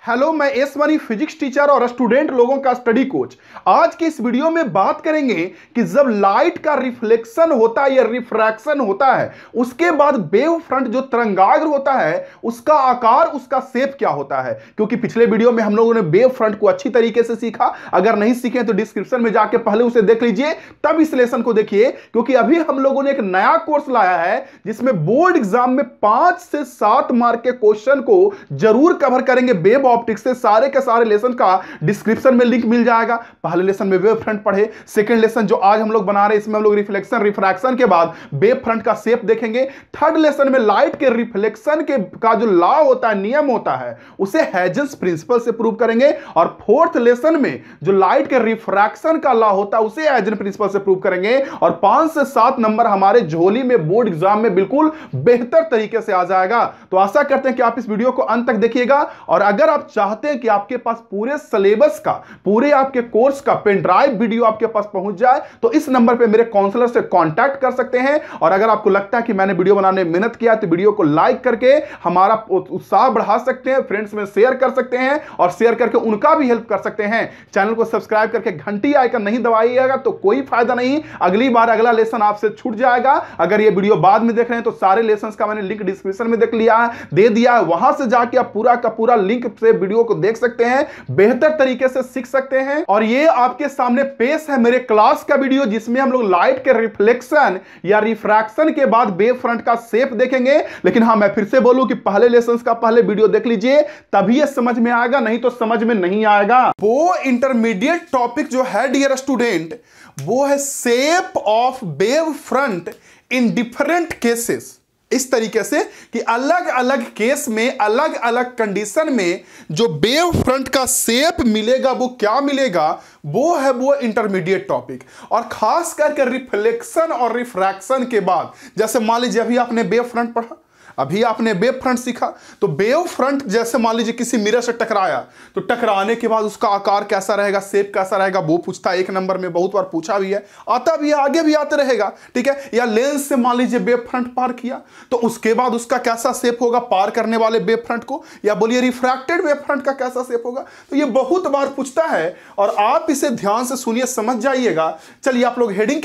Hello, मैं S money physics teacher और student लोगों का स्टडी कोच। आज की इस वीडियो में बात करेंगे कि जब लाइट का रिफ्लेक्शन होता है या रिफ्रैक्शन होता है, उसके बाद वेव फ्रंट जो तरंगाग्र होता है उसका आकार, उसका शेप क्या होता है। क्योंकि पिछले वीडियो में हम लोगों ने वेव फ्रंट को अच्छी तरीके से सीखा। अगर नहीं सीखे तो डिस्क्रिप्शन में जाके पहले उसे देख लीजिए, तब इस लेसन को देखिए। क्योंकि अभी हम लोगों ने एक नया कोर्स लाया है जिसमें बोर्ड एग्जाम में 5 से 7 मार्क के क्वेश्चन को जरूर कवर करेंगे। वेव ऑप्टिक्स से सारे के सारे लेसन का डिस्क्रिप्शन में लिंक मिल जाएगा। पहले लेसन में वेव फ्रंट पढ़े, सेकंड लेसन जो आज हम लोग बना रहे हैं इसमें हम लोग रिफ्लेक्शन रिफ्रैक्शन के बाद वेव फ्रंट का शेप देखेंगे। थर्ड लेसन में लाइट के रिफ्लेक्शन के का जो लॉ होता है, नियम होता है, उसे हैजेंस प्रिंसिपल से प्रूव करेंगे। और फोर्थ लेसन में जो लाइट के रिफ्रैक्शन का लॉ होता है उसे हैजेंस प्रिंसिपल से प्रूव करेंगे। और 5 से 7 नंबर हमारे झोली में बोर्ड एग्जाम में बिल्कुल बेहतर तरीके से आ जाएगा। तो आशा करते हैं कि आप इस वीडियो को अंत तक देखिएगा। और अगर आप चाहते हैं कि आपके पास पूरे सिलेबस का, पूरे आपके कोर्स का पेन ड्राइव वीडियो आपके पास पहुंच जाए तो इस नंबर पे मेरे काउंसलर से कांटेक्ट कर सकते हैं। और अगर आपको लगता है कि मैंने वीडियो बनाने में मेहनत किया तो वीडियो को लाइक करके हमारा उत्साह बढ़ा सकते हैं, फ्रेंड्स में शेयर कर सकते हैं और शेयर करके उनका भी हेल्प कर सकते हैं। चैनल को सब्सक्राइब करके घंटी आइकन नहीं दबाइएगा तो कोई फायदा नहीं, अगली बार अगला लेसन आपसे छूट जाएगा। अगर ये वीडियो बाद में देख रहे हैं तो सारे लेसन का मैंने लिंक डिस्क्रिप्शन में दे दिया है, वहां से जाके आप पूरा का पूरा लिंक से वीडियो को देख सकते हैं, बेहतर तरीके से सीख सकते हैं। और ये आपके सामने पेश है मेरे क्लास का वीडियो जिसमें हम लोग लाइट के रिफ्लेक्शन या रिफ्रैक्शन के बाद वेव फ्रंट का शेप देखेंगे। लेकिन हां, मैं फिर से बोलूं कि पहले लेसन का पहले वीडियो देख लीजिए, तभी ये समझ में आएगा, नहीं तो समझ में नहीं आएगा। वो इंटरमीडिएट टॉपिक जो है डियर स्टूडेंट, वो है shape of wave front in different cases. इस तरीके से कि अलग अलग केस में, अलग अलग कंडीशन में जो वेव फ्रंट का शेप मिलेगा वो क्या मिलेगा, वो इंटरमीडिएट टॉपिक। और खास करके रिफ्लेक्शन और रिफ्रैक्शन के बाद, जैसे मान लीजिए अभी आपने वेव फ्रंट पढ़ा, अभी आपने वेव फ्रंट सीखा, तो वेव फ्रंट जैसे मान लीजिए किसी मिरर से टकराया तो टकराने के बाद उसका आकार कैसा रहेगा, शेप कैसा रहेगा, वो पूछता है। 1 नंबर में बहुत बार पूछा भी है, आता भी है, आगे भी आते रहेगा, ठीक है। या लेंस से मान लीजिए वेव फ्रंट पार किया तो उसके बाद उसका कैसा शेप होगा पार करने वाले वेव फ्रंट को, या बोलिए रिफ्रैक्टेड वेव फ्रंट का कैसा शेप होगा। तो ये बहुत बार पूछता है और आप इसे ध्यान से सुनिए, समझ जाइएगा। चलिए आप लोग हेडिंग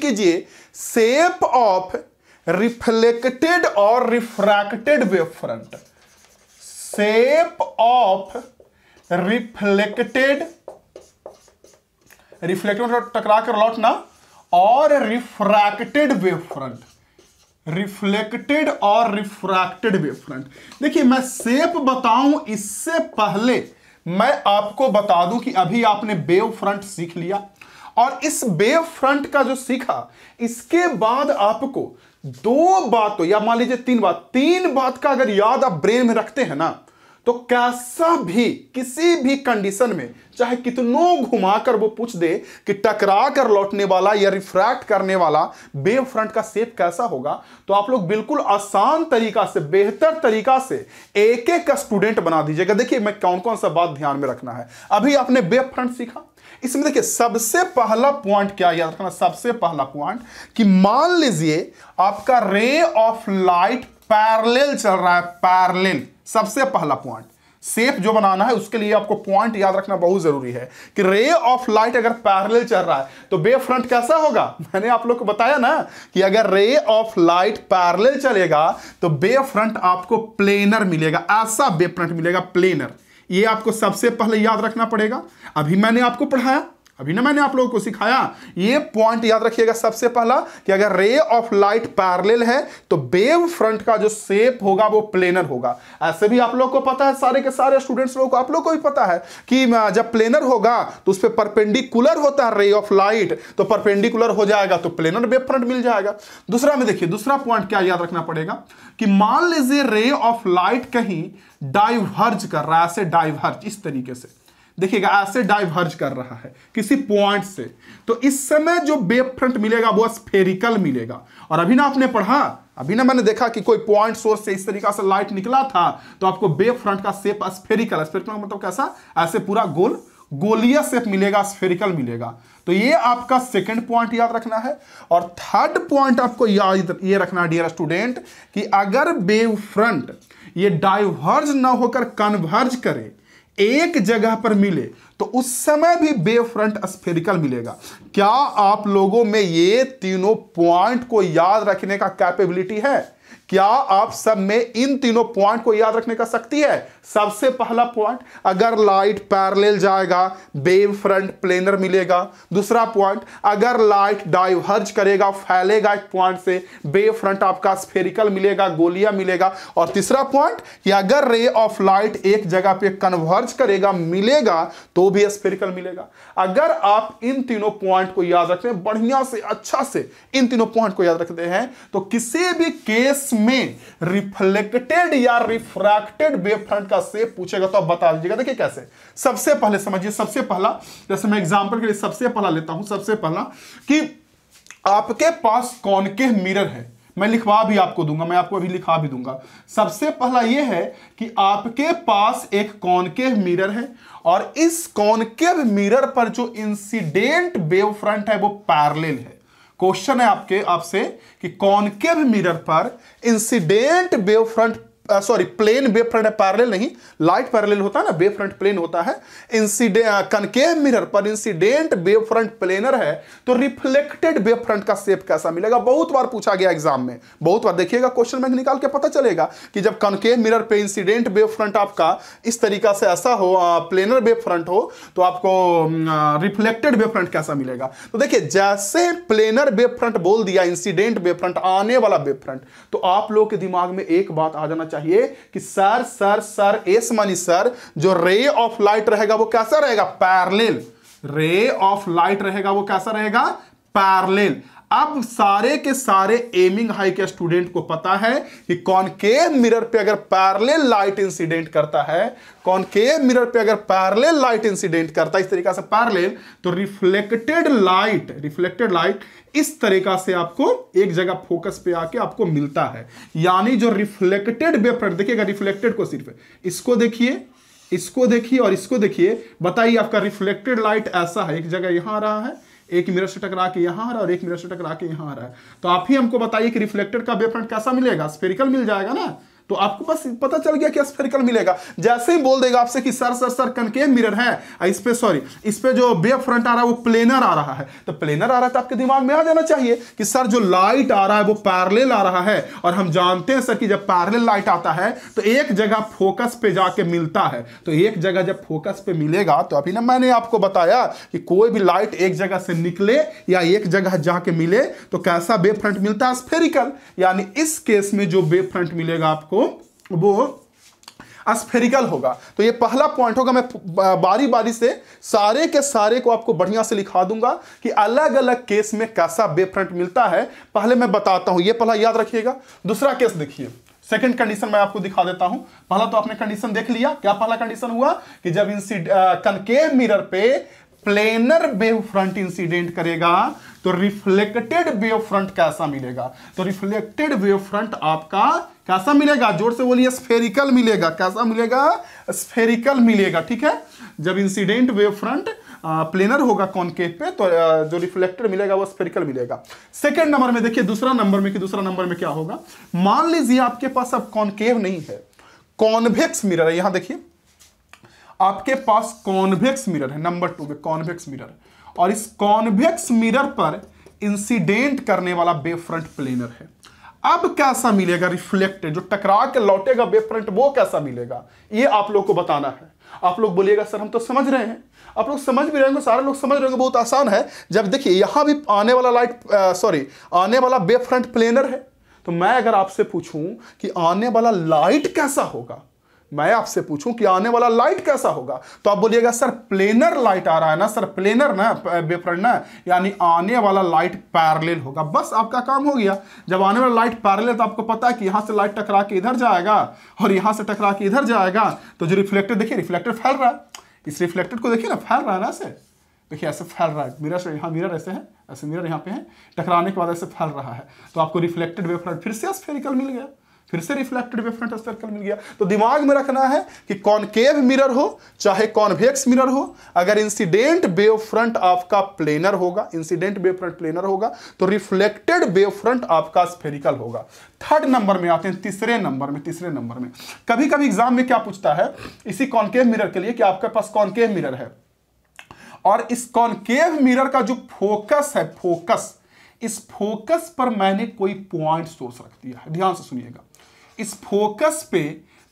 कीजिए, शेप ऑफ रिफ्लेक्टेड और refracted wave front. Shape of reflected टकरा कर लौटना और रिफ्रैक्टेड वेव फ्रंट। रिफ्लेक्टेड और रिफ्रैक्टेड वेव फ्रंट। देखिए, मैं शेप बताऊं इससे पहले मैं आपको बता दूं कि अभी आपने वेव फ्रंट सीख लिया और इस वेव फ्रंट का जो सीखा, इसके बाद आपको 2 बातों या मान लीजिए 3 बात का अगर याद आप ब्रेन में रखते हैं ना, तो कैसा भी किसी भी कंडीशन में चाहे कितनों घुमाकर वो पूछ दे कि टकरा कर लौटने वाला या रिफ्रैक्ट करने वाला वेव फ्रंट का शेप कैसा होगा, तो आप लोग बिल्कुल आसान तरीका से, बेहतर तरीका से एक एक का स्टूडेंट बना दीजिएगा। देखिए मैं कौन कौन सा बात ध्यान में रखना है। अभी आपने वेव फ्रंट सीखा, इसमें देखिए सबसे पहला पॉइंट क्या याद रखना, सबसे पहला पॉइंट कि मान लीजिए आपका रे ऑफ लाइट पैरेलल चल रहा है, पैरेलल। सबसे पहला पॉइंट शेप जो बनाना है उसके लिए आपको पॉइंट याद रखना बहुत जरूरी है कि रे ऑफ लाइट अगर पैरेलल चल रहा है तो वेव फ्रंट कैसा होगा। मैंने आप लोग को बताया ना कि अगर रे ऑफ लाइट पैरेलल चलेगा तो वेव फ्रंट आपको प्लेनर मिलेगा, ऐसा वेव फ्रंट मिलेगा, प्लेनर। ये आपको सबसे पहले याद रखना पड़ेगा। अभी मैंने आपको पढ़ाया, अभी ना मैंने आप लोगों को सिखाया, ये पॉइंट याद रखिएगा सबसे पहला कि अगर रे ऑफ लाइट पैरेलल है तो वेव फ्रंट का जो शेप होगा वो प्लेनर होगा। ऐसे भी आप लोगों को पता है, सारे के सारे स्टूडेंट्स लोगों को, आप लोगों को भी पता है कि जब प्लेनर होगा तो उस पर परपेंडिकुलर होता है रे ऑफ लाइट, तो परपेंडिकुलर हो जाएगा तो प्लेनर वेव फ्रंट मिल जाएगा। दूसरा में देखिए, दूसरा पॉइंट क्या याद रखना पड़ेगा कि मान लीजिए रे ऑफ लाइट कहीं डाइवर्ज कर रहा है, ऐसे डाइवर्ज, इस तरीके से देखिएगा, ऐसे डाइवर्ज कर रहा है किसी पॉइंट से, तो इस समय जो वेव फ्रंट मिलेगा वो स्फेरिकल मिलेगा। और अभी ना आपने पढ़ा, अभी ना मैंने देखा कि कोई पॉइंट सोर्स से इस तरीका से लाइट निकला था तो आपको वेव फ्रंट का शेप स्फेरिकल, स्फेरिकल मतलब कैसा, ऐसे पूरा गोल गोलीय शेप मिलेगा, स्फेरिकल मिलेगा। तो ये आपका सेकंड पॉइंट याद रखना है। और थर्ड पॉइंट आपको याद ये रखना डियर स्टूडेंट कि अगर वेव फ्रंट ये डाइवर्ज ना होकर कन्वर्ज करे, एक जगह पर मिले, तो उस समय भी वेव फ्रंट स्फेरिकल मिलेगा। क्या आप लोगों में ये तीनों पॉइंट को याद रखने का कैपेबिलिटी है? क्या आप सब में इन तीनों पॉइंट को याद रखने का शक्ति है? सबसे पहला पॉइंट, अगर लाइट पैरेलल जाएगा वेव फ्रंट प्लेनर मिलेगा। दूसरा पॉइंट, अगर लाइट डाइवर्ज करेगा, फैलेगा एक पॉइंट से, वेव फ्रंट आपका स्फेरिकल मिलेगा, गोलिया मिलेगा। और तीसरा पॉइंट कि अगर रे ऑफ लाइट एक जगह पे कन्वर्ज करेगा, मिलेगा, तो भी स्फेरिकल मिलेगा। अगर आप इन तीनों पॉइंट को याद रखते हैं, बढ़िया से अच्छा से इन तीनों पॉइंट को याद रखते हैं, तो किसी भी केस में रिफ्लेक्टेड या रिफ्रैक्टेड वेव फ्रंट का शेप पूछेगा तो आप बता दीजिएगा। देखिए कैसे, सबसे पहले समझिए, सबसे पहला, जैसे मैं एग्जांपल के लिए सबसे पहला लेता हूं, सबसे पहला कि आपके पास कॉनकेव मिरर है। मैं लिखवा भी आपको दूंगा, मैं आपको अभी लिखा भी दूंगा। सबसे पहला यह है कि आपके पास एक कॉनकेव मिरर है और इस कॉनकेव मिरर पर जो इंसिडेंट वेव फ्रंट है वो पैरेलल है। क्वेश्चन है आपसे कि कॉनकेव मिरर पर incident wave front, sorry plane wave front है, पैरेलल नहीं, लाइट पैरेलल होता है ना, वेव फ्रंट प्लेन होता है। कॉनकेव मिरर पर इंसिडेंट वेव फ्रंट प्लेनर है, तो रिफ्लेक्टेड वेव फ्रंट का शेप कैसा मिलेगा? बहुत बार पूछा गया एग्जाम में, बहुत बार देखिएगा क्वेश्चन बैंक निकाल के पता चलेगा कि जब कॉनकेव मिरर पे इंसिडेंट वेव फ्रंट आपका इस तरीका से ऐसा हो, प्लेनर वेव फ्रंट हो, तो आपको रिफ्लेक्टेड वेव फ्रंट कैसा मिलेगा? तो देखिए, जैसे प्लेनर वेव फ्रंट बोल दिया, इंसिडेंट वेव फ्रंट, आने वाला वेव फ्रंट, तो आप लोग के दिमाग में एक बात आ जाना चाहिए कि सर एस मनी सर, जो रे ऑफ लाइट रहेगा वो कैसा रहेगा? पैरेलल। रे ऑफ लाइट रहेगा वो कैसा रहेगा? पैरेलल। अब सारे के सारे एमिंग हाई के स्टूडेंट को पता है कि कॉनकेव मिरर पे अगर पैरेलल लाइट इंसिडेंट करता है, कॉनकेव मिरर पे अगर पैरेलल लाइट इंसिडेंट करता है इस तरीका से पैरेलल, तो रिफ्लेक्टेड लाइट इस तरीका से आपको एक जगह फोकस पे आके आपको मिलता है। यानी जो रिफ्लेक्टेड वेव फ्रंट, देखिएगा रिफ्लेक्टेड को सिर्फ इसको देखिए, इसको देखिए और इसको देखिए, बताइए आपका रिफ्लेक्टेड लाइट ऐसा है, एक जगह यहां आ रहा है, एक मिरर से टकरा के यहां आ रहा है और एक मिरर से टकरा के यहां आ रहा है। तो आप ही हमको बताइए कि रिफ्लेक्टेड का वेव फ्रंट कैसा मिलेगा? स्फेरिकल मिल जाएगा ना। तो आपको बस पता चल गया कि स्फेरिकल मिलेगा। जैसे ही बोल देगा आपसे कि सर कॉनकेव मिरर है, इस पे जो वेव फ्रंट आ रहा है वो प्लेनर आ रहा है, तो प्लेनर आ रहा है तो आपके दिमाग में आ जाना चाहिए कि सर जो लाइट आ रहा है वो पैरेलल आ रहा है। और हम जानते हैं सर कि जब पैरेलल लाइट आता है तो एक जगह फोकस पे जाके मिलता है। तो एक जगह जब फोकस पे मिलेगा, तो अभी ना मैंने आपको बताया कि कोई भी लाइट एक जगह से निकले या एक जगह जाके मिले तो कैसा वेव फ्रंट मिलता है? स्फेरिकल। यानी इस केस में जो वेव फ्रंट मिलेगा आपको वो स्फेरिकल होगा। तो ये पहला पॉइंट होगा। मैं बारी बारी से सारे के सारे को आपको बढ़िया से लिखा दूंगा कि अलग अलग केस में कैसा वेव फ्रंट मिलता है। पहले मैं बताता हूं, ये पहला याद रखिएगा। दूसरा केस देखिए, सेकंड कंडीशन मैं आपको दिखा देता हूं। पहला तो आपने कंडीशन देख लिया, क्या पहला कंडीशन हुआ कि जब कॉनकेव मिरर पे प्लेनर वेव फ्रंट इंसिडेंट करेगा तो रिफ्लेक्टेड वेव फ्रंट कैसा मिलेगा? तो रिफ्लेक्टेड वेव फ्रंट आपका कैसा मिलेगा? जोर से बोलिए, स्फेरिकल मिलेगा। कैसा मिलेगा? स्फेरिकल मिलेगा। ठीक है, जब इंसिडेंट वेव फ्रंट प्लेनर होगा कॉनकेव पे तो जो रिफ्लेक्टेड मिलेगा वो स्फेरिकल मिलेगा। सेकंड नंबर में देखिए, दूसरा नंबर में क्या होगा? मान लीजिए आपके पास अब कॉनकेव नहीं है, कॉन्वेक्स मिरर है। यहां देखिए, आपके पास कॉन्वेक्स मिरर है, नंबर 2 में कॉन्वेक्स मिरर, और इस कॉन्वेक्स मिरर पर इंसिडेंट करने वाला वेव फ्रंट प्लेनर है। अब कैसा मिलेगा? रिफ्लेक्टेड, जो टकरा के लौटेगा वेव फ्रंट वो कैसा मिलेगा? ये आप लोग को बताना है। आप लोग बोलिएगा सर हम तो समझ रहे हैं, आप लोग समझ भी रहे होंगे, सारे लोग समझ रहे होंगे, बहुत आसान है। जब देखिए यहां भी आने वाला वेव फ्रंट प्लेनर है, तो मैं अगर आपसे पूछूं कि आने वाला लाइट कैसा होगा, मैं आपसे पूछूं कि आने वाला लाइट कैसा होगा, तो आप बोलिएगा सर प्लेनर लाइट आ रहा है ना सर, प्लेनर ना वेव फ्रंट ना, यानी आने वाला लाइट पैरेलल होगा। बस आपका काम हो गया। जब आने वाला लाइट पैरेलल तो आपको पता है कि यहां से लाइट टकरा के इधर जाएगा और यहां से टकरा के इधर जाएगा, तो जो रिफ्लेक्टेड, देखिए रिफ्लेक्टेड फैल रहा है, इस रिफ्लेक्टेड को देखिए ना, फैल रहा है ना, ऐसे देखिए ऐसे फैल रहा है। मिरर से यहाँ मिरर ऐसे है, ऐसे मिरर यहाँ पे है, टकराने के बाद ऐसे फैल रहा है, तो आपको रिफ्लेक्टेड वेव फ्रंट फिर से स्फेरिकल मिल गया। फिर से रिफ्लेक्टेड वेव फ्रंट सर्कल मिल गया। तो दिमाग में रखना है कि कॉनकेव मिरर हो चाहे कॉन्वेक्स मिरर हो, अगर इंसिडेंट वेव फ्रंट आपका प्लेनर होगा, इंसिडेंट वेव फ्रंट प्लेनर होगा, तो रिफ्लेक्टेड वेव फ्रंट आपका स्फेरिकल होगा। थर्ड नंबर में आते हैं, तीसरे नंबर में कभी कभी एग्जाम में क्या पूछता है इसी कॉनकेव मिरर के लिए कि आपके पास कॉनकेव मिरर है और इस कॉनकेव मिरर का जो फोकस है, इस फोकस पर मैंने कोई पॉइंट सोर्स रख दिया है। ध्यान से सुनिएगा, इस फोकस पे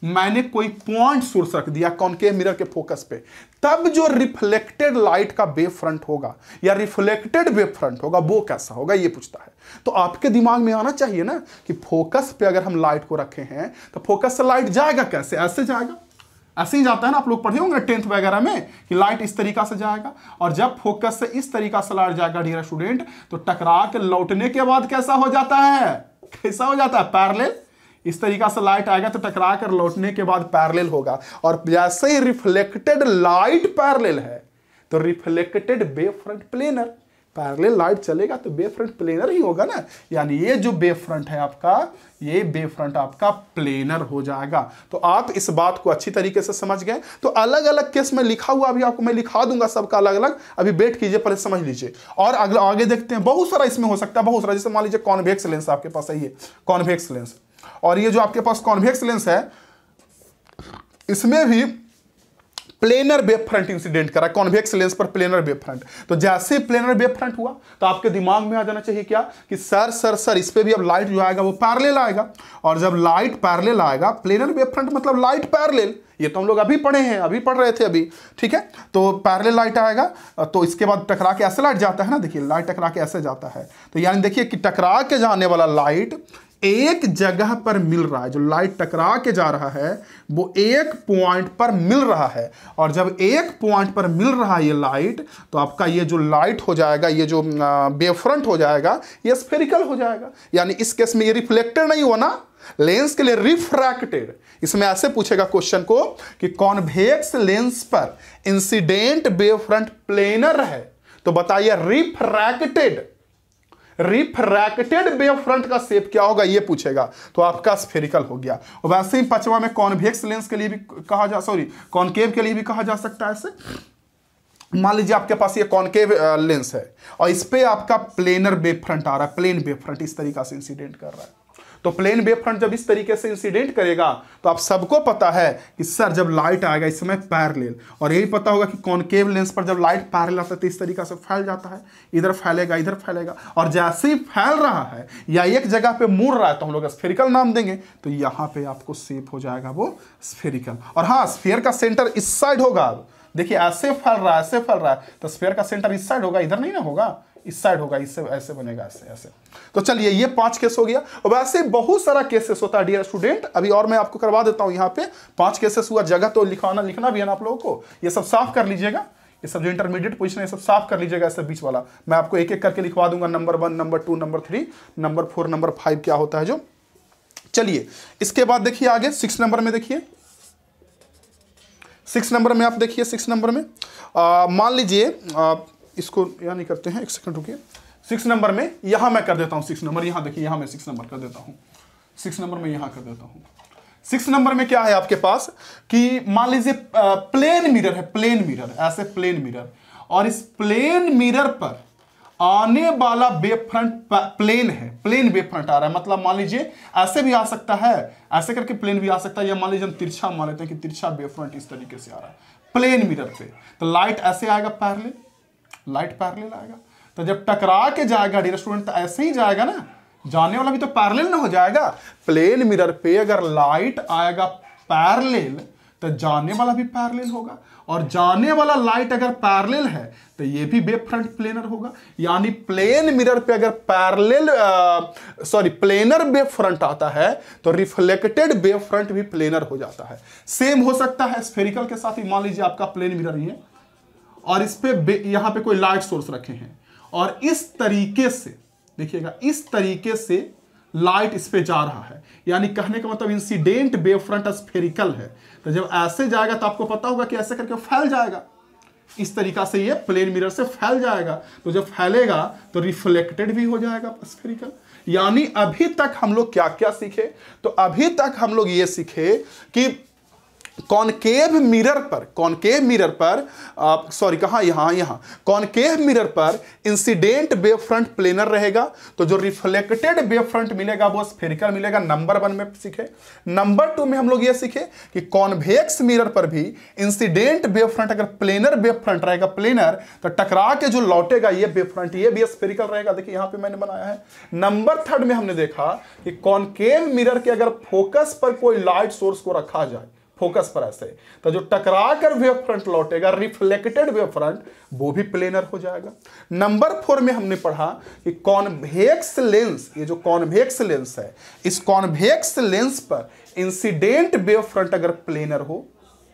मैंने कोई पॉइंट सोर्स रख दिया कॉनकेव मिरर के फोकस पे, तब जो रिफ्लेक्टेड लाइट का वेव फ्रंट होगा या रिफ्लेक्टेड वेव फ्रंट होगा वो कैसा होगा, ये पूछता है। तो आपके दिमाग में आना चाहिए ना कि फोकस पे अगर हम लाइट को रखे हैं तो फोकस से लाइट जाएगा कैसे, ऐसे जाएगा, ऐसे ही जाता है ना। आप लोग पढ़े होंगे 10th वगैरह में कि लाइट इस तरीका से जाएगा, और जब फोकस से इस तरीका से लाइट जाएगा डियर स्टूडेंट, तो टकरा के लौटने के बाद कैसा हो जाता है, पैरेलल। इस तरीका से लाइट आएगा तो टकरा कर लौटने के बाद पैरेलल होगा, और जैसे ही रिफ्लेक्टेड लाइट पैरेलल है तो reflected wave front planar. Parallel light चलेगा तो वेव फ्रंट प्लेनर ही होगा ना, यानी ये जो वेव फ्रंट है आपका, ये वेव फ्रंट आपका प्लेनर हो जाएगा। तो आप इस बात को अच्छी तरीके से समझ गए। तो अलग अलग केस में लिखा हुआ अभी आपको मैं लिखा दूंगा सबका अलग अलग, अभी वेट कीजिए, पहले समझ लीजिए और अगला आगे देखते हैं। बहुत सारा इसमें हो सकता है, बहुत सारा। जैसे मान लीजिए कॉन्वेक्स लेंस आपके पास है, ये कॉन्वेक्स लेंस, और ये जो आपके पास कॉन्वेक्स लेंस है इसमें भी प्लेनर वेव फ्रंट इंसिडेंट करा, कॉन्वेक्स लेंस पर प्लेनर वेव फ्रंट। तो जैसे प्लेनर वेव फ्रंट हुआ तो आपके दिमाग में आ जाना चाहिए क्या कि सर इस पे भी अब लाइट जो आएगा वो पैरेलल आएगा, और जब लाइट पैरेलल आएगा, प्लेनर वेव फ्रंट मतलब लाइट पैरेलल, ये तो हम लोग अभी पढ़े हैं, अभी पढ़ रहे थे अभी, ठीक है। तो पैरेलल लाइट आएगा तो इसके बाद टकरा के ऐसे लाइट जाता है ना, देखिए लाइट टकरा के ऐसे जाता है, तो यानी देखिए कि टकरा के जाने वाला लाइट एक जगह पर मिल रहा है, जो लाइट टकरा के जा रहा है वो एक पॉइंट पर मिल रहा है, और जब एक पॉइंट पर मिल रहा है ये लाइट, तो आपका ये जो लाइट हो जाएगा, ये जो वेव फ्रंट हो जाएगा, ये स्फेरिकल हो जाएगा। यानी इस केस में ये रिफ्लेक्टेड नहीं हुआ ना, लेंस के लिए रिफ्रैक्टेड। इसमें ऐसे पूछेगा क्वेश्चन को कि कॉन्वेक्स लेंस पर इंसिडेंट वेव फ्रंट प्लेनर है, तो बताइए रिफ्रैक्टेड वेव फ्रंट का शेप क्या होगा, ये पूछेगा, तो आपका स्फेरिकल हो गया। और वैसे ही पांचवा में कॉन्वेक्स लेंस के लिए भी कहा जा, कॉनकेव के लिए भी कहा जा सकता है ऐसे। मान लीजिए आपके पास ये कॉनकेव लेंस है और इस पे आपका प्लेनर वेव फ्रंट आ रहा है, प्लेन वेव फ्रंट इस तरीका से इंसिडेंट कर रहा है। तो प्लेन वेव फ्रंट जब इस तरीके से इंसिडेंट करेगा तो आप सबको पता है कि सर जब लाइट आएगा इस समय पैरेलल, और यही पता होगा कि कॉनकेव लेंस पर जब लाइट पैरेलल आता है तो इस तरीके से फैल जाता है, इधर फैलेगा इधर फैलेगा, और जैसे ही फैल रहा है या एक जगह पे मुड़ रहा है तो हम लोग स्फेरिकल नाम देंगे। तो यहाँ पे आपको शेप हो जाएगा वो स्फेरिकल। और हाँ, स्फीयर का सेंटर इस साइड होगा। अब देखिए ऐसे फैल रहा है, ऐसे फैल रहा है, तो स्फीयर का सेंटर इस साइड होगा, इधर नहीं ना होगा, इस साइड होगा, इससे ऐसे बनेगा, ऐसे। तो चलिए ये 5 केस हो गया। और वैसे बहुत सारा केसेस होता है डियर स्टूडेंट, अभी और मैं आपको करवा देता हूं। यहाँ पे 5 केसेस हुआ, जगह तो लिखना भी है ना आप लोगों को, ये सब साफ कर लीजिएगा, ये सब जो इंटरमीडिएट पोजीशन है सब साफ कर लीजिएगा। ऐसे बीच वाला मैं आपको एक एक करके लिखवा दूंगा, number 1, number 2, number 3, number 4, number 5 क्या होता है जो। चलिए इसके बाद देखिए आगे 6 नंबर में देखिए, 6 नंबर में आप देखिए, 6 नंबर में मान लीजिए इसको यहाँ नहीं करते हैं, एक सेकंड रुकिए। 6 नंबर में यहाँ मैं कर देता हूँ 6 नंबर, यहाँ देखिए, यहाँ मैं 6 नंबर कर देता हूँ, 6 नंबर में यहाँ कर देता हूँ। 6 नंबर में क्या है आपके पास कि मान लीजिए प्लेन मिरर है, प्लेन मिरर, ऐसे प्लेन मिरर, और इस प्लेन मिरर पर आने वाला वेव फ्रंट प्लेन है, प्लेन वेव फ्रंट आ रहा है। मतलब मान लीजिए ऐसे भी आ सकता है, ऐसे करके प्लेन भी आ सकता है, या मान लीजिए हम तिरछा मान लेते हैं कि तिरछा वेव फ्रंट इस तरीके से आ रहा है प्लेन मिरर पे, तो लाइट ऐसे आएगा पैरेलल, लाइट पैरेलल आएगा। तो जब टकरा के जाएगा डियर स्टूडेंट तो ऐसे ही जाएगा ना, जाने वाला भी तो पैरेलल ना हो जाएगा। प्लेन मिरर पे अगर लाइट आएगा पैरेलल तो जाने वाला भी पैरेलल होगा, और जाने वाला लाइट अगर पैरेलल है तो ये भी वेव फ्रंट प्लेनर होगा। यानी प्लेन मिरर पे अगर प्लेनर वेव फ्रंट आता है तो रिफ्लेक्टेड वेव फ्रंट भी प्लेनर हो जाता है। सेम हो सकता है स्फेरिकल के साथ ही। मान लीजिए आपका प्लेन मिरर ही है और इस पे यहां पे कोई लाइट सोर्स रखे हैं, और इस तरीके से देखिएगा, इस तरीके से लाइट इस पे जा रहा है, यानी कहने का मतलब इंसिडेंट वेव फ्रंट स्फेरिकल है। तो जब ऐसे जाएगा तो आपको पता होगा कि ऐसे करके फैल जाएगा, इस तरीका से ये प्लेन मिरर से फैल जाएगा। तो जब फैलेगा तो रिफ्लेक्टेड भी हो जाएगा स्फेरिकल। यानी अभी तक हम लोग क्या क्या सीखे? तो अभी तक हम लोग ये सीखे कि कॉनकेव मिरर पर सॉरी कहां, यहां कॉनकेव मिरर पर इंसिडेंट वेव फ्रंट प्लेनर रहेगा, तो जो रिफ्लेक्टेड वेव फ्रंट मिलेगा वो स्फेरिकल मिलेगा। नंबर 1 में सीखे। नंबर 2 में हम लोग ये सीखे कि कॉन्वेक्स मिरर पर भी इंसिडेंट वेव फ्रंट अगर प्लेनर वेव फ्रंट रहेगा, प्लेनर, तो टकरा के जो लौटेगा ये वेव फ्रंट, ये भी स्फेरिकल रहेगा। देखिए यहां पे मैंने बनाया है। नंबर 3 में हमने देखा कि कॉनकेव मिरर के अगर फोकस पर कोई लाइट सोर्स को रखा जाए, फोकस पर ऐसे, तो जो टकरा कर वेव फ्रंट लौटेगा, रिफ्लेक्टेड वेव फ्रंट, वो भी प्लेनर हो जाएगा। नंबर 4 में हमने पढ़ा कि कॉन्वेक्स लेंस, ये जो कॉन्वेक्स लेंस है, इस कॉन्वेक्स लेंस पर इंसिडेंट वेव फ्रंट अगर प्लेनर हो,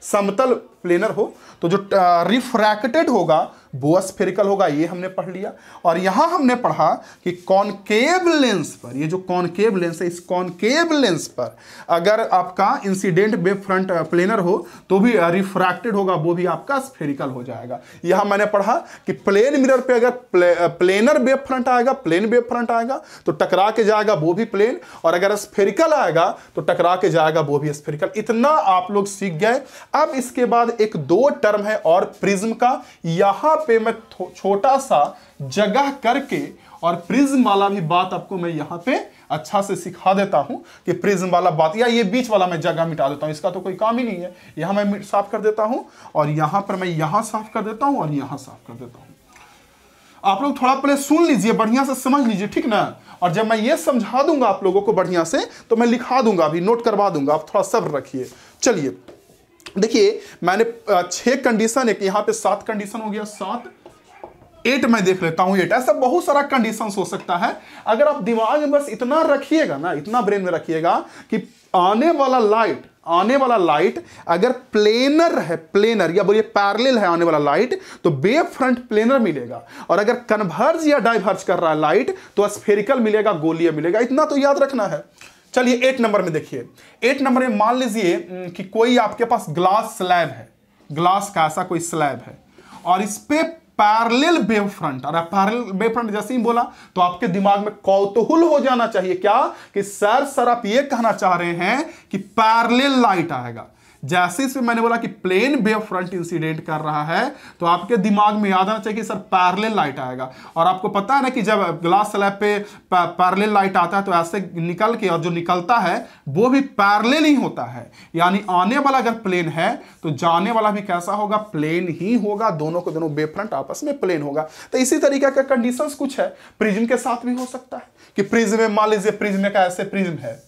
समतल प्लेनर हो, तो जो रिफ्रैक्टेड होगा वो स्फेरिकल होगा। ये हमने पढ़ लिया। और यहां हमने पढ़ा कि कॉनकेव लेंस पर, ये जो कॉनकेव लेंस है, इस कॉनकेव लेंस पर अगर आपका इंसिडेंट वेव फ्रंट प्लेनर हो तो भी रिफ्रैक्टेड होगा, वो भी आपका स्फेरिकल हो जाएगा। यहां मैंने पढ़ा कि प्लेन मिरर पे अगर प्लेनर वेव फ्रंट आएगा, प्लेन वेव फ्रंट आएगा तो टकरा के जाएगा, वो भी प्लेन, और अगर स्फेरिकल आएगा तो टकरा के जाएगा, वो भी स्फेरिकल। इतना आप लोग सीख गए। अब इसके बाद एक 2 टर्म है और प्रिज्म का। यहां पे मैं छोटा सा जगह करके और प्रिज्म वाला भी बात आपको मैं यहां पे अच्छा से सिखा देता हूं कि प्रिज्म वाला बात, या ये बीच वाला मैं जगह मिटा देता हूं, इसका तो कोई काम ही नहीं है। यहां मैं साफ कर देता हूं और यहां पर मैं यहां साफ कर देता हूं और यहां साफ कर देता हूं। आप लोग थोड़ा पहले सुन लीजिए, बढ़िया से समझ लीजिए, ठीक ना? और जब मैं ये समझा दूंगा आप लोगों को बढ़िया से, तो मैं लिखा दूंगा, अभी नोट करवा दूंगा, आप थोड़ा सब्र रखिए। चलिए देखिए, मैंने 6 कंडीशन, एक यहां पे 7 कंडीशन हो गया, 7 8 मैं देख लेता हूं। 8 ऐसा बहुत सारा कंडीशंस हो सकता है। अगर आप दिमाग में बस इतना रखिएगा ना, इतना ब्रेन में रखिएगा कि आने वाला लाइट अगर प्लेनर है, प्लेनर या बोलिए पैरेलल है आने वाला लाइट, तो वेव फ्रंट प्लेनर मिलेगा, और अगर कन्वर्ज या डाइवर्ज कर रहा है लाइट तो स्फेरिकल मिलेगा, गोलीय मिलेगा। इतना तो याद रखना है। चलिए 8 नंबर में देखिए। 8 नंबर में मान लीजिए कि कोई आपके पास ग्लास स्लैब है, ग्लास का ऐसा कोई स्लैब है, और इस पे पैरेलल वेव फ्रंट, और पैरेलल वेव फ्रंट जैसे ही बोला तो आपके दिमाग में कौतूहल हो जाना चाहिए क्या, कि सर आप ये कहना चाह रहे हैं कि पैरेलल लाइट आएगा। जैसे इसमें मैंने बोला कि प्लेन वेव फ्रंट इंसिडेंट कर रहा है, तो आपके दिमाग में याद आना चाहिए कि सर पैरेलल लाइट आएगा। और आपको पता है ना कि जब ग्लास स्लैब पे पैरेलल लाइट आता है तो ऐसे निकल के, और जो निकलता है वो भी पैरेलल ही होता है। यानी आने वाला अगर प्लेन है तो जाने वाला भी कैसा होगा, प्लेन ही होगा। दोनों को दोनों वेव फ्रंट आपस में प्लेन होगा। तो इसी तरीके का कंडीशंस कुछ है। प्रिज्म के साथ भी हो सकता है कि प्रिज्म में मान लीजिए, प्रिज्म का ऐसे प्रिज्म है,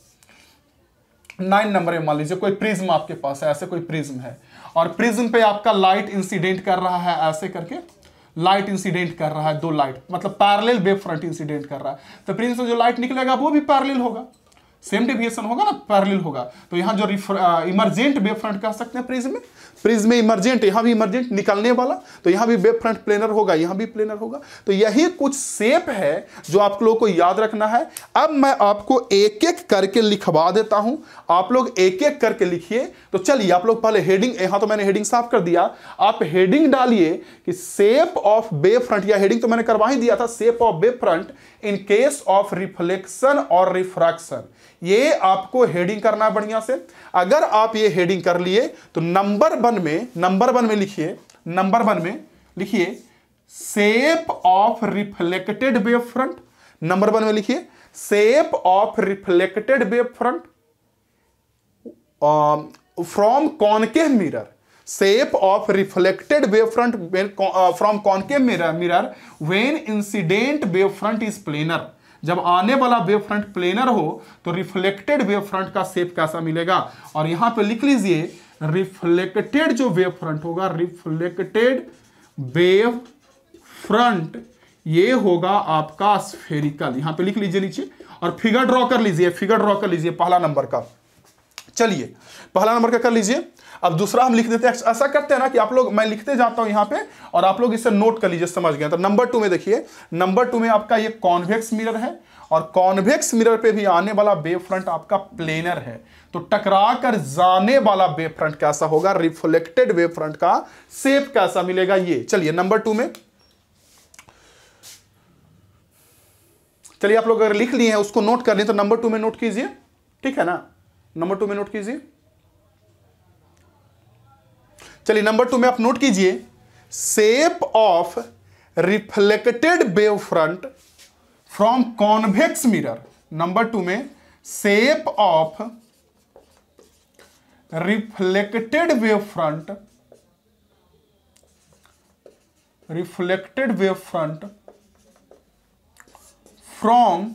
9 नंबर में मान लीजिए कोई प्रिज्म आपके पास है, ऐसे कोई प्रिज्म है, और प्रिज्म पे आपका लाइट इंसिडेंट कर रहा है, ऐसे करके लाइट इंसिडेंट कर रहा है, 2 लाइट, मतलब पैरेलल वेव फ्रंट इंसिडेंट कर रहा है। तो प्रिज्म से जो लाइट निकलेगा वो भी पैरेलल होगा, सेम डेविएशन होगा ना, पैरेलल होगा। तो यहां जो इमर्जेंट वेव फ्रंट कह सकते हैं प्रिज्म में इमर्जेंट, यहां भी इमर्जेंट निकलने वाला, तो यहां भी वेव फ्रंट प्लेनर होगा, यहां भी प्लेनर होगा। तो यही कुछ शेप है जो आप लोगों को याद रखना है। अब मैं आपको एक एक करके लिखवा देता हूं, आप लोग एक एक करके लिखिए। तो चलिए आप लोग पहले हेडिंग, यहां तो मैंने हेडिंग साफ कर दिया, आप हेडिंग डालिए कि शेप ऑफ वेव फ्रंट, या हेडिंग तो मैंने करवा ही दिया था, shape of wave front in case of reflection और रिफ्रैक्शन। ये आपको हेडिंग करना है बढ़िया से। अगर आप ये हेडिंग कर लिए तो नंबर 1 में लिखिए, नंबर 1 में लिखिए shape of reflected wave front. Number 1 में लिखिए shape of reflected wave front from concave mirror, shape of reflected wavefront from concave mirror when incident wavefront is planar। जब आने वाला वेव फ्रंट प्लेनर हो तो रिफ्लेक्टेड वेव फ्रंट का shape कैसा मिलेगा। और यहां पे लिख लीजिए रिफ्लेक्टेड जो वेव फ्रंट होगा, रिफ्लेक्टेड वेव फ्रंट, ये होगा आपका स्फेरिकल। यहां पे लिख लीजिए नीचे, और फिगर ड्रॉ कर लीजिए, पहला नंबर का। चलिए पहला नंबर का कर लीजिए। अब दूसरा हम लिख देते हैं, ऐसा करते हैं ना कि आप लोग, मैं लिखते जाता हूं यहां पे और आप लोग इसे नोट कर लीजिए, समझ गए। तो नंबर 2 में देखिए, नंबर 2 में आपका ये कॉन्वेक्स मिरर है, और कॉन्वेक्स मिरर पे भी आने वाला वेव फ्रंट आपका प्लेनर है। तो टकरा कर जाने वाला वेव फ्रंट कैसा होगा, रिफ्लेक्टेड वेव फ्रंट का शेप कैसा मिलेगा, ये। चलिए नंबर 2 में, चलिए आप लोग अगर लिख लिए हैं उसको नोट कर लिए तो नंबर 2 में नोट कीजिए, ठीक है ना, नंबर 2 में नोट कीजिए। चलिए नंबर 2 में आप नोट कीजिए, shape of reflected wave front from convex mirror. Number 2 में shape of reflected wave front from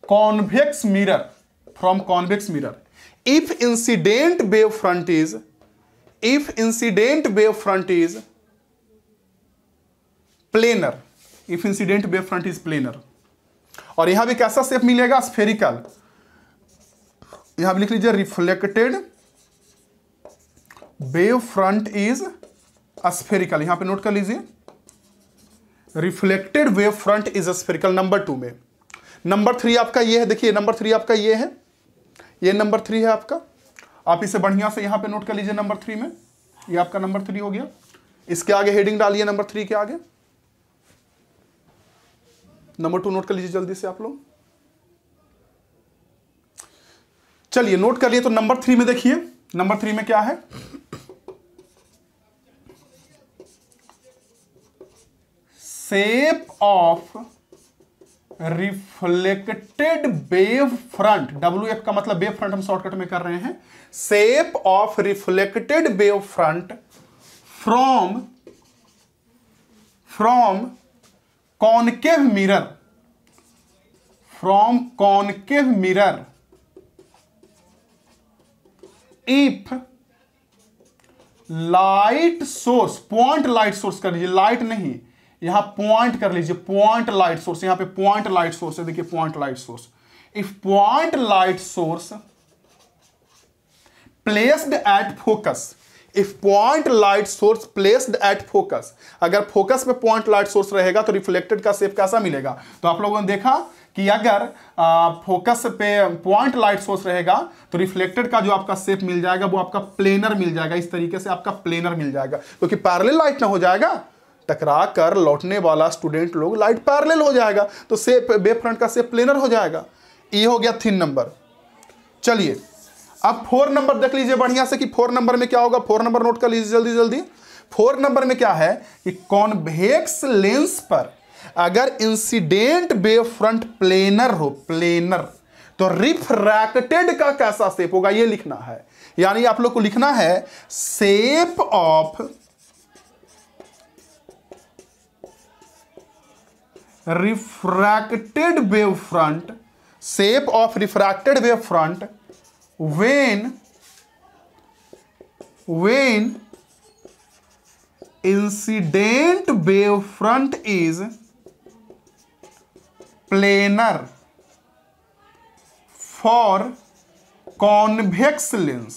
convex mirror if incident wave front is planar, और यहां भी कैसा शेप मिलेगा, स्फेरिकल। यहां भी लिख लीजिए reflected wave front is spherical, यहां पे नोट कर लीजिए reflected wave front is spherical number 2 में। नंबर 3 आपका ये है, देखिए नंबर 3 आपका ये है, ये नंबर 3 है आपका, आप इसे बढ़िया से यहां पे नोट कर लीजिए नंबर 3 में, ये आपका नंबर 3 हो गया। इसके आगे हेडिंग डालिए नंबर 3 के आगे, नंबर 2 नोट कर लीजिए जल्दी से आप लोग। चलिए नोट कर लिए तो नंबर 3 में देखिए, नंबर 3 में क्या है, shape of reflected wave front, WF का मतलब वेव फ्रंट हम शॉर्टकट में कर रहे हैं, shape of reflected wave front from concave mirror if light source, point light source कर लीजिए, लाइट नहीं, यहां पॉइंट कर लीजिए, पॉइंट लाइट सोर्स, यहां पे पॉइंट लाइट सोर्स है, देखिए point light source. If point light source placed at focus, अगर फोकस पे पॉइंट लाइट सोर्स रहेगा तो रिफ्लेक्टेड का शेप कैसा मिलेगा। तो आप लोगों ने देखा कि अगर फोकस पे पॉइंट लाइट सोर्स रहेगा तो रिफ्लेक्टेड का जो आपका शेप मिल जाएगा वो आपका प्लेनर मिल जाएगा, इस तरीके से आपका प्लेनर मिल जाएगा, क्योंकि पैरेलल लाइट ना हो जाएगा, टकरा कर लौटने वाला स्टूडेंट लोग लाइट पैरेलल हो जाएगा, तो शेप वेव फ्रंट का शेप प्लेनर हो जाएगा। ये हो गया 3 नंबर। चलिए अब 4 नंबर देख लीजिए बढ़िया से कि 4 नंबर में क्या होगा, 4 नंबर नोट कर लीजिए जल्दी जल्दी। 4 नंबर में क्या है कि कॉन्वेक्स लेंस पर अगर इंसिडेंट वेव फ्रंट प्लेनर तो रिफ्रैक्टेड का कैसा शेप होगा ये लिखना है। यानी आप लोग को लिखना है shape of refracted wave front, shape of refracted wave front when incident wave front is planar for convex lens,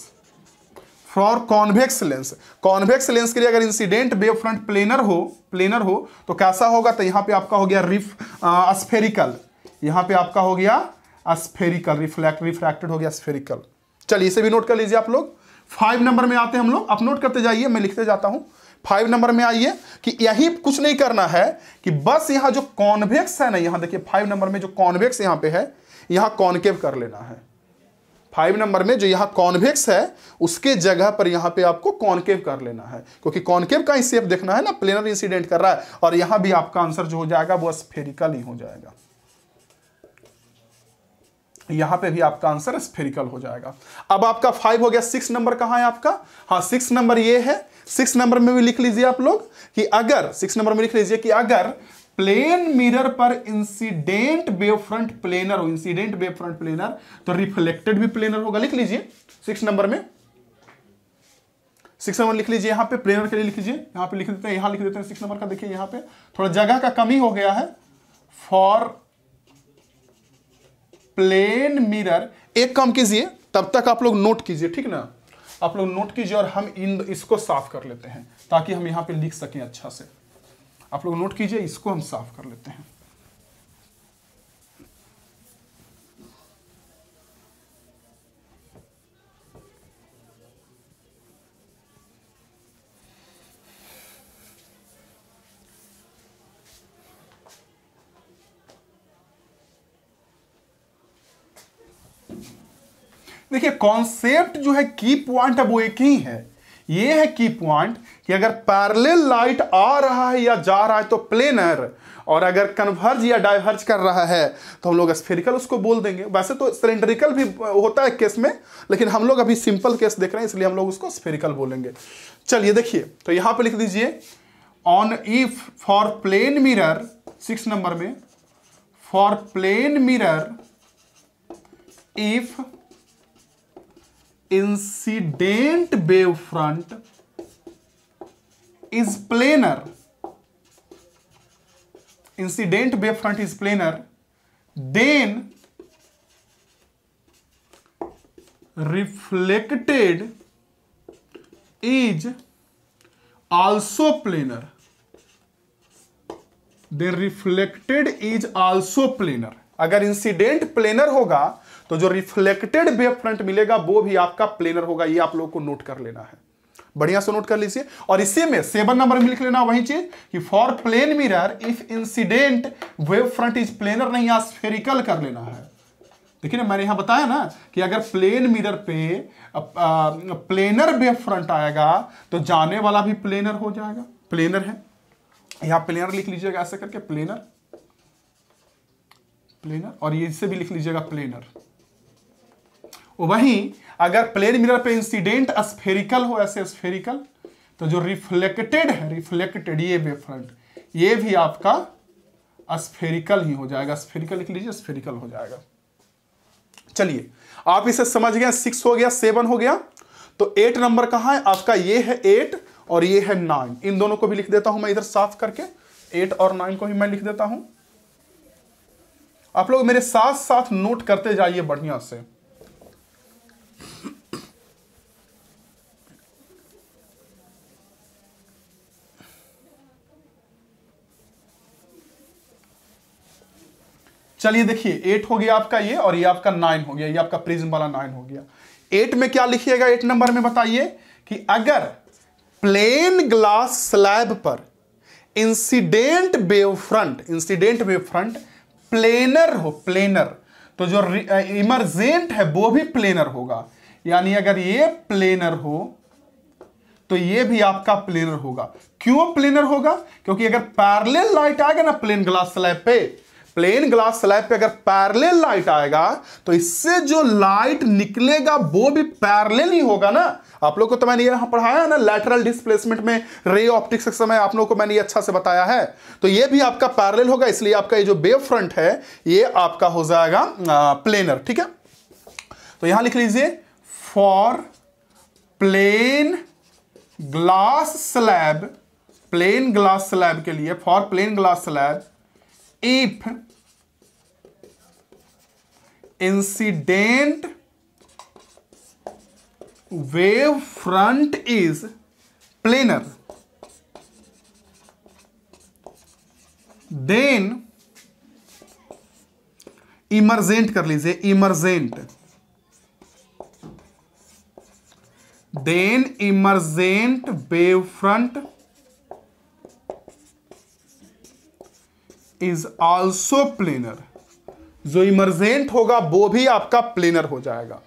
convex lens के लिए अगर इंसिडेंट वेव फ्रंट प्लेनर हो तो कैसा होगा, तो यहां पे आपका हो गया स्फेरिकल, यहां पे आपका हो गया स्फेरिकल, रिफ्रैक्टेड हो गया स्फेरिकल। चलिए इसे भी नोट कर लीजिए आप लोग। 5 नंबर में आते हैं हम लोग, आप नोट करते जाइए, मैं लिखते जाता हूं। 5 नंबर में आइए कि यही कुछ नहीं करना है कि बस यहां जो कॉन्वेक्स है ना, यहां देखिए 5 नंबर में जो कॉन्वेक्स यहां पे है, यहां कॉनकेव कर लेना है। 5 नंबर में जो यहां कॉन्वेक्स है उसके जगह पर यहां पे आपको कॉनकेव कर लेना है, क्योंकि कॉनकेव का ही शेप देखना है ना, प्लेनर इंसिडेंट कर रहा है, और यहां भी आपका आंसर जो हो जाएगा वो स्फेरिकल ही हो जाएगा, यहां पे भी आपका आंसर स्फेरिकल हो जाएगा। अब आपका 5 हो गया। 6 नंबर कहां है आपका, हाँ 6 नंबर ये है। 6 नंबर में भी लिख लीजिए आप लोग कि अगर 6 नंबर में लिख लीजिए कि अगर प्लेन मिरर पर इंसिडेंट वेव फ्रंट प्लेनर हो, इंसिडेंट वेव फ्रंट प्लेनर तो रिफ्लेक्टेड भी प्लेनर होगा। लिख लीजिए 6 नंबर में, 6 नंबर लिख लीजिए, यहां पे प्लेनर के लिए लिख लीजिए, यहां पे लिख देते हैं, यहां लिख देते हैं 6 नंबर का। देखिए यहां पे थोड़ा जगह का कमी हो गया है, फॉर प्लेन मिरर। एक काम कीजिए, तब तक आप लोग नोट कीजिए, ठीक ना, आप लोग नोट कीजिए और हम इसको साफ कर लेते हैं ताकि हम यहां पे लिख सकें अच्छा से। आप लोग नोट कीजिए, इसको हम साफ कर लेते हैं। देखिए कॉन्सेप्ट जो है, की पॉइंट है वो एक ही है। ये है की पॉइंट कि अगर पैरेलल लाइट आ रहा है या जा रहा है तो प्लेनर, और अगर कन्वर्ज या डाइवर्ज कर रहा है तो हम लोग स्फेरिकल उसको बोल देंगे। वैसे तो सिलेंड्रिकल भी होता है केस में, लेकिन हम लोग अभी सिंपल केस देख रहे हैं इसलिए हम लोग उसको स्फेरिकल बोलेंगे। चलिए देखिए, तो यहां पे लिख दीजिए on if for plane mirror, 6 number में, for plane mirror if incident wave front is planar, incident wave front is planar, then reflected is also planar, then reflected is also planar। अगर इंसिडेंट प्लेनर होगा तो जो reflected wave front मिलेगा वो भी आपका planar होगा। ये आप लोगों को नोट कर लेना है, बढ़िया से नोट कर लीजिए। और इसी में 7 नंबर में लिख लेना वही चीज कि for plane mirror if incident wave front is planar, नहीं यहां स्फेरिकल कर लेना है। देखिए ना, मैंने यहां बताया ना कि अगर प्लेन मिरर पे प्लेनर वेव फ्रंट आएगा तो जाने वाला भी प्लेनर हो जाएगा, प्लेनर है। यहां प्लेनर लिख लीजिएगा ऐसे करके, प्लेनर प्लेनर, और ये इससे भी लिख लीजिएगा प्लेनर। वहीं अगर प्लेन मिरर पे इंसिडेंट स्फेरिकल हो, ऐसे स्फेरिकल, तो जो रिफ्लेक्टेड है, रिफ्लेक्टेड ये वेव फ्रंट, ये भी आपका स्फेरिकल ही हो जाएगा। स्फेरिकल लिख लीजिए, स्फेरिकल हो जाएगा। चलिए आप इसे समझ गए, 6 हो गया, 7 हो गया। तो 8 नंबर कहां है आपका? ये है 8 और ये है 9। इन दोनों को भी लिख देता हूं मैं इधर साफ करके, 8 और 9 को भी मैं लिख देता हूं। आप लोग मेरे साथ साथ नोट करते जाइए बढ़िया से। चलिए देखिए, 8 हो गया आपका ये, और ये आपका 9 हो गया, ये आपका प्रिज्म वाला 9 हो गया। 8 में क्या लिखिएगा? 8 नंबर में बताइए कि अगर प्लेन ग्लास स्लैब पर इंसिडेंट वेव फ्रंट प्लेनर हो, प्लेनर, तो जो इमर्जेंट है वो भी प्लेनर होगा। यानी अगर ये प्लेनर हो तो ये भी आपका प्लेनर होगा। क्यों प्लेनर होगा? क्योंकि अगर पैरेलल लाइट आएगा ना प्लेन ग्लास स्लैब पे, प्लेन ग्लास स्लैब पे अगर पैरेलल लाइट आएगा तो इससे जो लाइट निकलेगा वो भी पैरेलल ही होगा ना। आप लोग को तो मैंने यहां पढ़ाया है ना लैटरल डिस्प्लेसमेंट में, रे ऑप्टिक्स के समय आप लोगों को मैंने ये अच्छा से बताया है। तो ये भी आपका पैरेलल होगा, इसलिए आपका ये जो वेव फ्रंट है ये आपका हो जाएगा प्लेनर। ठीक है, तो यहां लिख लीजिए for plane glass slab, plane glass slab के लिए, for plane glass slab if incident wave front is planar, then emergent कर लीजिए, emergent, then emergent wave front is also planar। जो इमरजेंट होगा वो भी आपका प्लेनर हो जाएगा।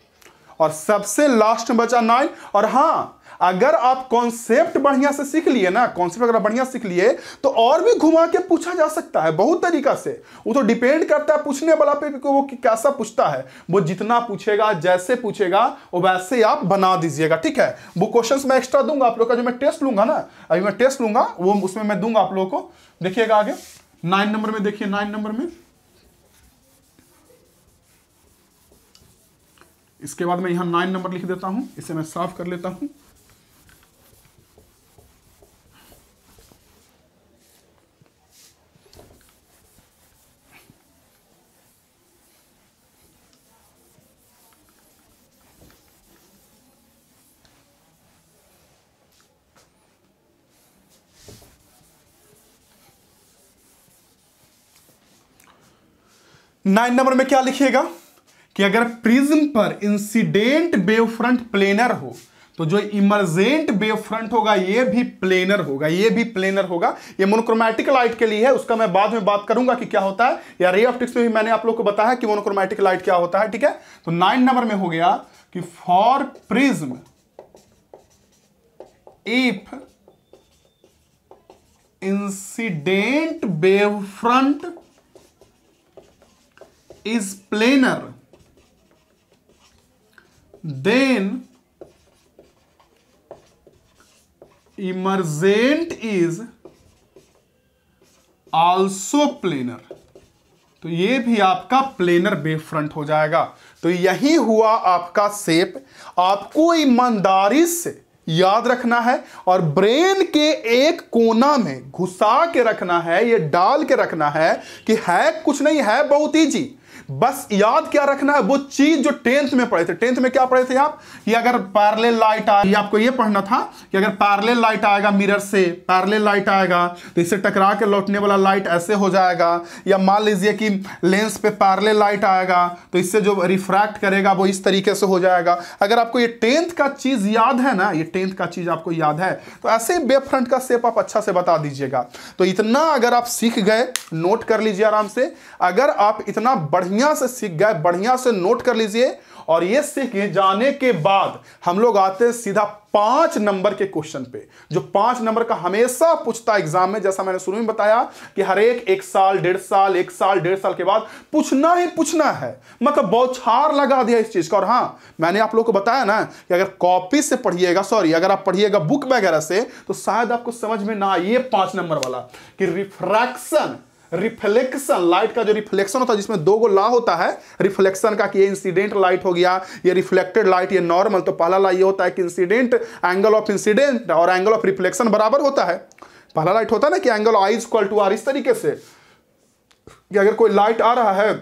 और सबसे लास्ट में बचा 9। और हां, अगर आप कॉन्सेप्ट बढ़िया से सीख लिए ना, कॉन्सेप्ट अगर बढ़िया सीख लिए तो और भी घुमा के पूछा जा सकता है बहुत तरीका से। वो तो डिपेंड करता है पूछने वाला पे कि वो कैसा पूछता है। वो जितना पूछेगा, जैसे पूछेगा वो वैसे आप बना दीजिएगा। ठीक है, वो क्वेश्चंस मैं एक्स्ट्रा दूंगा आप लोग का, जो मैं टेस्ट लूंगा ना, अभी मैं टेस्ट लूंगा वो उसमें मैं दूंगा आप लोगों को। देखिएगा आगे 9 नंबर में, देखिए 9 नंबर में, इसके बाद मैं यहां 9 नंबर लिख देता हूं, इसे मैं साफ कर लेता हूं। नाइन नंबर में क्या लिखिएगा कि अगर प्रिज्म पर इंसिडेंट वेव फ्रंट प्लेनर हो तो जो इमर्जेंट वेव फ्रंट होगा ये भी प्लेनर होगा, ये भी प्लेनर होगा। ये मोनोक्रोमैटिक लाइट के लिए है, उसका मैं बाद में बात करूंगा कि क्या होता है, या रे ऑप्टिक्स में भी मैंने आप लोग को बताया कि मोनोक्रोमैटिक लाइट क्या होता है। ठीक है, तो 9 नंबर में हो गया कि for prism if incident wave front is planar then emergent is also planar. तो ये भी आपका प्लेनर वेव फ्रंट हो जाएगा। तो यही हुआ आपका शेप। आपको ईमानदारी से याद रखना है और ब्रेन के एक कोना में घुसा के रखना है, ये डाल के रखना है कि है कुछ नहीं, है बहुत इजी। बस याद क्या रखना है, वो चीज जो 10th में पढ़े थे। 10th में क्या पढ़े थे आप कि अगर पैरेलल लाइट आए, आपको ये पढ़ना था कि अगर पैरेलल लाइट आएगा मिरर से, पैरेलल लाइट आएगा तो इससे टकरा के लौटने वाला लाइट ऐसे हो जाएगा। या मान लीजिए कि लेंस पे पैरेलल लाइट आएगा तो इससे जो रिफ्रैक्ट करेगा वो इस तरीके से हो जाएगा। अगर आपको ये 10th का चीज याद है ना, ये 10th का चीज आपको याद है, तो ऐसे वेव फ्रंट का शेप आप अच्छा से बता दीजिएगा। तो इतना अगर आप सीख गए, नोट कर लीजिए आराम से। अगर आप इतना बढ़िया से सीख गए, बढ़िया से नोट कर लीजिए। और ये सीख जाने के बाद हम लोग आते हैं सीधा 5 नंबर के क्वेश्चन पे, जो 5 नंबर का हमेशा पूछता एग्जाम में। जैसा मैंने शुरू में बताया कि हर एक साल, 1.5 साल, 1 साल, 1.5 साल के बाद पूछना ही पूछना है। मतलब बौछार लगा दिया इस चीज का। और हाँ, मैंने आप लोग को बताया ना कि अगर कॉपी से पढ़िएगा, सॉरी अगर आप पढ़िएगा बुक वगैरह से, तो शायद आपको समझ में ना आए ये 5 नंबर वाला कि रिफ्रैक्शन, रिफ्लेक्शन, लाइट का जो रिफ्लेक्शन होता है जिसमें 2 ला होता है रिफ्लेक्शन का, कि ये इंसिडेंट लाइट हो गया, ये रिफ्लेक्टेड लाइट, ये नॉर्मल। तो पहला ला ये होता है कि इंसिडेंट, एंगल ऑफ इंसिडेंट और एंगल ऑफ रिफ्लेक्शन बराबर होता है। पहला लाइट होता है ना कि angle i is equal to r, इस तरीके से कि अगर कोई लाइट आ रहा है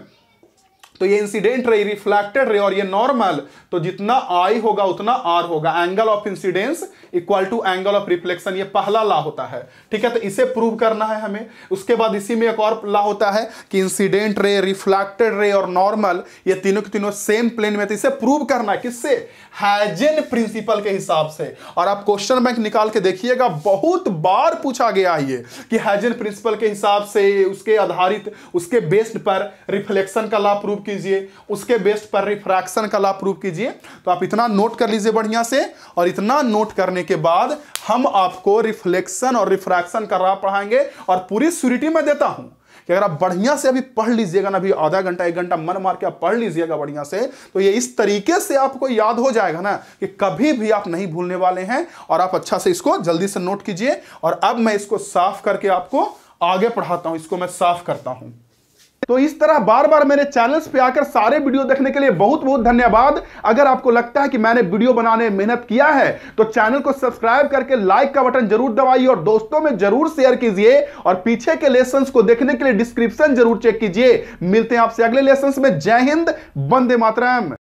तो ये इंसिडेंट रे, रिफ्लेक्टेड रे और ये नॉर्मल, तो जितना आई होगा उतना आर होगा। Angle of incidence equal to angle of reflection, ये पहला ला होता है। ठीक है, तो इसे प्रूव करना है हमें। उसके बाद इसी में एक और ला होता है कि इंसिडेंट रे, रिफ्लेक्टेड रे और नॉर्मल, ये तीनों के तीनों सेम प्लेन में। तो इसे प्रूव करना है किससे? हैजेन प्रिंसिपल के हिसाब से। और आप क्वेश्चन बैंक निकाल के देखिएगा, बहुत बार पूछा गया है ये कि हैजेन प्रिंसिपल के हिसाब से, उसके आधारित, उसके बेस्ड पर रिफ्लेक्शन का ला प्रूव कीजिए, उसके बेस्ड पर रिफ्रैक्शन का ला प्रूव कीजिए। तो आप इतना नोट कर लीजिए बढ़िया से। और इतना नोट करने के बाद हम आपको रिफ्लेक्शन और रिफ्रैक्शन का ला पढ़ाएंगे। और पूरी श्योरिटी मैं देता हूं कि अगर आप बढ़िया से अभी पढ़ लीजिएगा ना, अभी आधा घंटा 1 घंटा मन मार के आप पढ़ लीजिएगा बढ़िया से, तो ये इस तरीके से आपको याद हो जाएगा ना कि कभी भी आप नहीं भूलने वाले हैं। और आप अच्छा से इसको जल्दी से नोट कीजिए। और अब मैं इसको साफ करके आपको आगे पढ़ाता हूं। इसको मैं साफ करता हूं। तो इस तरह बार बार मेरे चैनल्स पे आकर सारे वीडियो देखने के लिए बहुत बहुत धन्यवाद। अगर आपको लगता है कि मैंने वीडियो बनाने में मेहनत किया है तो चैनल को सब्सक्राइब करके लाइक का बटन जरूर दबाइए और दोस्तों में जरूर शेयर कीजिए। और पीछे के लेसन्स को देखने के लिए डिस्क्रिप्शन जरूर चेक कीजिए। मिलते हैं आपसे अगले लेसन्स में। जय हिंद, वंदे मातरम।